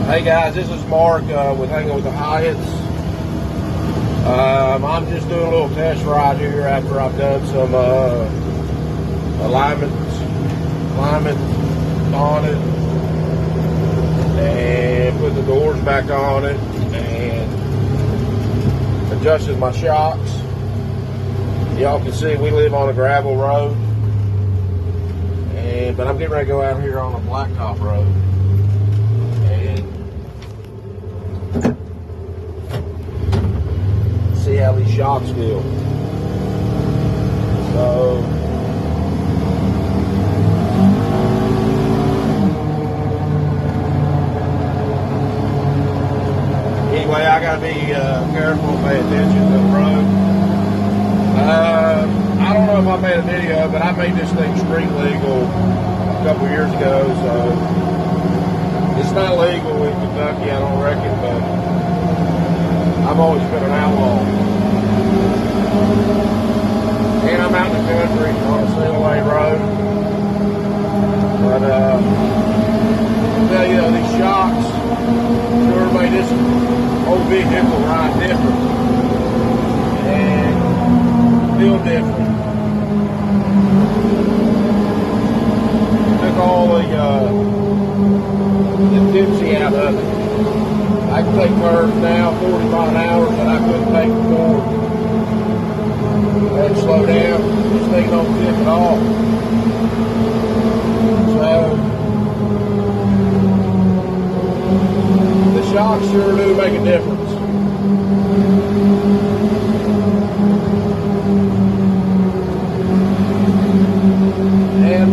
Hey guys, this is Mark with Hanging with the Hyatts. I'm just doing a little test ride here after I've done some alignment on it and put the doors back on it and adjusted my shocks. Y'all can see we live on a gravel road, but I'm getting ready to go out here on a blacktop road. See how these shocks feel. So anyway, I gotta be careful, pay attention to the road. I don't know if I made a video, but I made this thing street legal a couple years ago, so it's not legal in Kentucky, I don't reckon, but I've always been an outlaw. And I'm out in the country on a single lane road. But I'll tell you, these shocks sure made this whole vehicle ride different. And feel different. Took all the tipsy out of it. I can take curves now, 40 mile an hour, that I couldn't take before. I had to slow down. This thing don't tip at all. So, the shocks sure do make a difference. And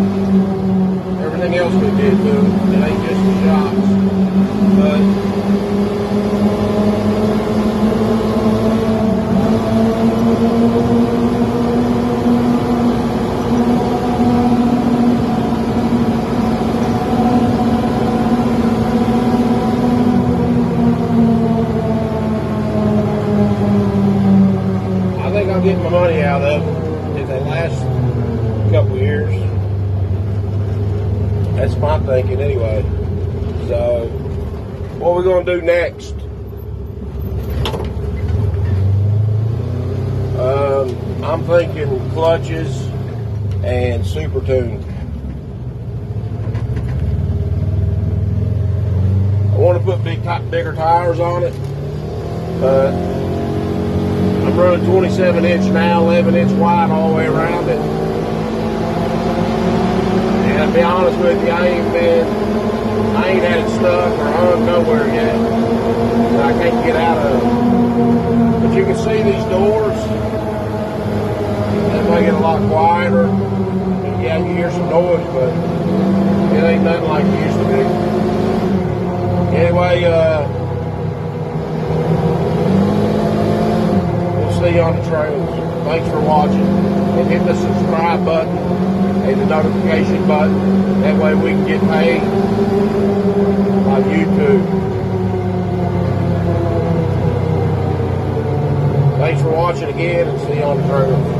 everything else we did to it, it ain't just the shocks. But I think I'll get my money out of them if they last a couple years. That's my thinking anyway. So, what are we going to do next? I'm thinking clutches and super tune. I want to put bigger tires on it, but I'm running 27 inch now, 11 inch wide all the way around it. And to be honest with you, I ain't had it stuck or hung nowhere yet. So I can't get out of it. But you can see these doors. They make it a lot quieter. Yeah, you hear some noise, but it ain't nothing like it used to be. Anyway, we'll see you on the trails. Thanks for watching. And hit the subscribe button and the notification button. That way we can get paid on YouTube. Thanks for watching again, and see you on the trails.